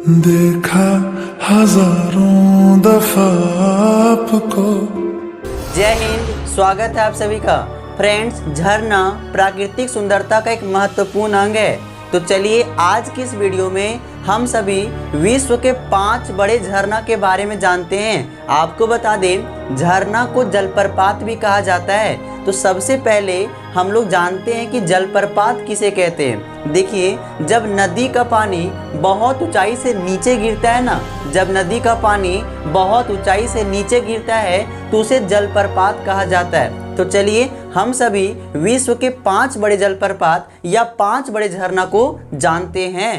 देखा हजारों दफा आपको। जय हिंद, स्वागत है आप सभी का। फ्रेंड्स, झरना प्राकृतिक सुंदरता का एक महत्वपूर्ण अंग है। तो चलिए आज की इस वीडियो में हम सभी विश्व के 5 बड़े झरना के बारे में जानते हैं। आपको बता दें, झरना को जलप्रपात भी कहा जाता है। तो सबसे पहले हम लोग जानते हैं कि जलप्रपात किसे कहते हैं। देखिए, जब नदी का पानी बहुत ऊंचाई से नीचे गिरता है ना, जब नदी का पानी बहुत ऊंचाई से नीचे गिरता है तो उसे जलप्रपात कहा जाता है। तो चलिए हम सभी विश्व के 5 बड़े जलप्रपात या 5 बड़े झरना को जानते हैं।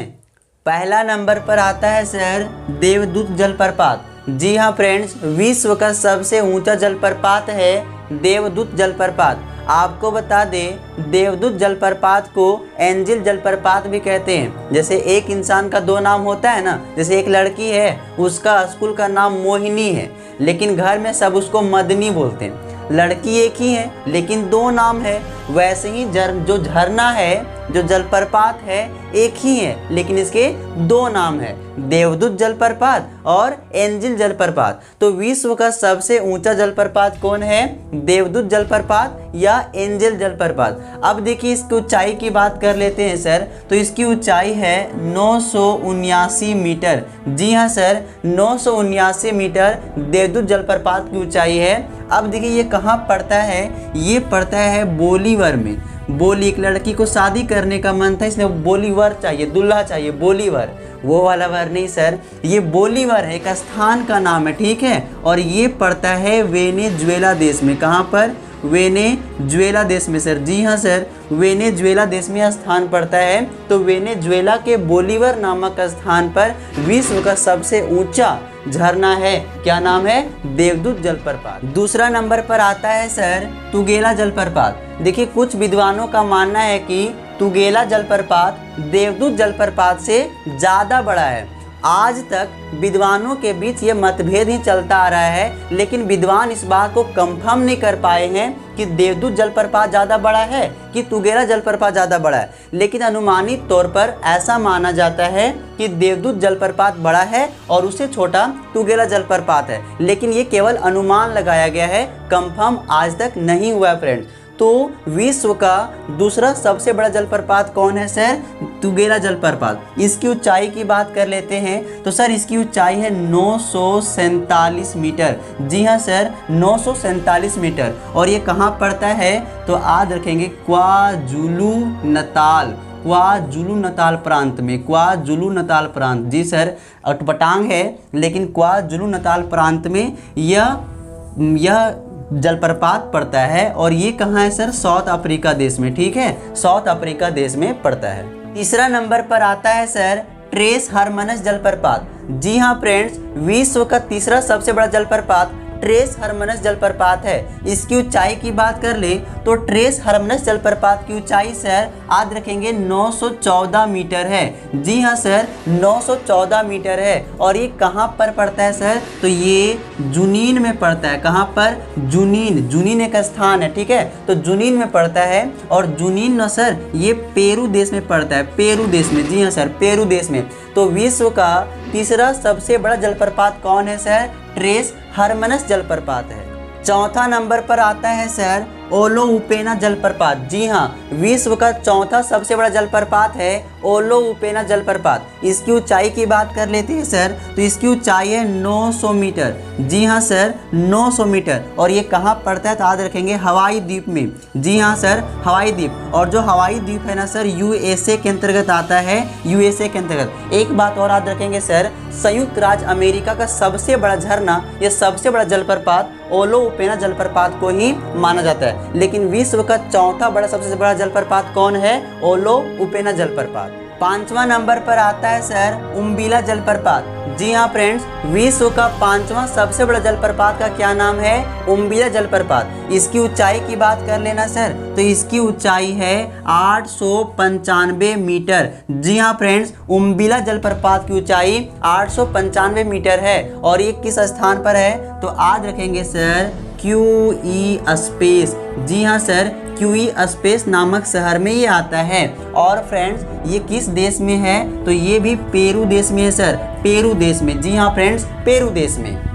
पहला नंबर पर आता है सर देवदूत जलप्रपात। जी हाँ फ्रेंड्स, विश्व का सबसे ऊंचा जलप्रपात है देवदूत जलप्रपात। आपको बता दें, देवदूत जलप्रपात को एंजिल जलप्रपात भी कहते हैं। जैसे एक इंसान का 2 नाम होता है ना, जैसे एक लड़की है, उसका स्कूल का नाम मोहिनी है, लेकिन घर में सब उसको मदनी बोलते हैं। लड़की एक ही है लेकिन 2 नाम है। वैसे ही जो झरना है, जो जलप्रपात है, एक ही है लेकिन इसके 2 नाम है, देवदूत जलप्रपात और एंजिल जलप्रपात। तो विश्व का सबसे ऊंचा जलप्रपात कौन है? देवदूत जलप्रपात या एंजिल जलप्रपात। अब देखिए इसकी ऊंचाई की बात कर लेते हैं सर। तो इसकी ऊंचाई है 979 मीटर। जी हाँ सर, 979 मीटर देवदूत जलप्रपात की ऊंचाई है। अब देखिए ये कहाँ पड़ता है? ये पड़ता है बोलीवर में। बोली, एक लड़की को शादी करने का मन था, इसलिए बोलीवर चाहिए, दूल्हा चाहिए, बोलीवर, वो वाला वर नहीं सर, ये बोलीवर है, एक स्थान का नाम है, ठीक है। और ये पड़ता है वेनेजुएला देश में। कहाँ पर? वेनेजुएला देश में सर। जी हाँ सर, वेनेजुएला देश में स्थान पड़ता है। तो वेनेजुएला के बोलीवर नामक स्थान पर विश्व का सबसे ऊंचा झरना है। क्या नाम है? देवदूत जलप्रपात। दूसरा नंबर पर आता है सर तुगेला जलप्रपात। देखिए, कुछ विद्वानों का मानना है कि तुगेला जलप्रपात देवदूत जलप्रपात से ज़्यादा बड़ा है। आज तक विद्वानों के बीच ये मतभेद ही चलता आ रहा है, लेकिन विद्वान इस बात को कंफर्म नहीं कर पाए हैं कि देवदूत जलप्रपात ज़्यादा बड़ा है कि तुगेला जलप्रपात ज़्यादा बड़ा है। लेकिन अनुमानित तौर पर ऐसा माना जाता है कि देवदूत जलप्रपात बड़ा है और उससे छोटा तुगेला जलप्रपात है। लेकिन ये केवल अनुमान लगाया गया है, कंफर्म आज तक नहीं हुआ है फ्रेंड्स। तो विश्व का दूसरा सबसे बड़ा जलप्रपात कौन है सर? तुगेला जलप्रपात। इसकी ऊंचाई की बात कर लेते हैं। तो सर इसकी ऊंचाई है 947 मीटर। जी हाँ सर, 947 मीटर। और ये कहाँ पड़ता है? तो याद रखेंगे क्वाजुलु नताल, क्वाजुलु नताल प्रांत में, क्वाजुलु नताल प्रांत। जी सर, अटपटांग है लेकिन क्वाजुलु नताल प्रांत में यह जलप्रपात पड़ता है। और ये कहाँ है सर? साउथ अफ्रीका देश में, ठीक है, साउथ अफ्रीका देश में पड़ता है। तीसरा नंबर पर आता है सर ट्रेस हरमनस जलप्रपात। जी हाँ फ्रेंड्स, विश्व का तीसरा सबसे बड़ा जलप्रपात ट्रेस हरमनस जलप्रपात है। इसकी ऊंचाई की बात कर ले तो ट्रेस हरमनस जलप्रपात की ऊंचाई सर याद रखेंगे 914 मीटर है। जी हाँ सर, 914 मीटर है। और ये कहाँ पर पड़ता है सर? तो ये जुनीन में पड़ता है। कहाँ पर? जुनीन। जुनीन एक स्थान है, ठीक है, तो जुनीन में पड़ता है। और जुनीन न सर, ये पेरू देश में पड़ता है, पेरू देश में। जी हाँ सर, पेरू देश में। तो विश्व का तीसरा सबसे बड़ा जलप्रपात कौन है सर? ट्रेस हरमनस जलप्रपात है। चौथा नंबर पर आता है सर ओलोउपेना जलप्रपात। जी हाँ, विश्व का चौथा सबसे बड़ा जलप्रपात है ओलोउपेना जलप्रपात। इसकी ऊंचाई की बात कर लेते हैं सर। तो इसकी ऊंचाई है 900 मीटर। जी हाँ सर, 900 मीटर। और ये कहाँ पड़ता है? तो याद रखेंगे हवाई द्वीप में। जी हाँ सर, हवाई द्वीप। और जो हवाई द्वीप है ना सर, यूएसए के अंतर्गत आता है, यूएसए के अंतर्गत। एक बात और याद रखेंगे सर, संयुक्त राज्य अमेरिका का सबसे बड़ा झरना या सबसे बड़ा जलप्रपात ओलोउपेना जलप्रपात को ही माना जाता है। लेकिन विश्व का चौथा बड़ा सबसे बड़ा जलप्रपात कौन है? ओलोउपेना जलप्रपात। 5वां नंबर पर आता है सर उम्बिला जलप्रपात। जी हाँ फ्रेंड्स, विश्व का 5वां सबसे बड़ा जलप्रपात का क्या नाम है? उम्बिला जलप्रपात। इसकी ऊंचाई की बात कर लेना सर। तो इसकी ऊंचाई है 895 मीटर। जी हाँ फ्रेंड्स, उम्बिला जलप्रपात की ऊंचाई 895 मीटर है। और ये किस स्थान पर है? तो याद रखेंगे सर क्यूई स्पेस। जी हाँ सर, क्यूई स्पेस नामक शहर में ये आता है। और फ्रेंड्स ये किस देश में है? तो ये भी पेरू देश में है सर, पेरू देश में। जी हाँ फ्रेंड्स, पेरू देश में।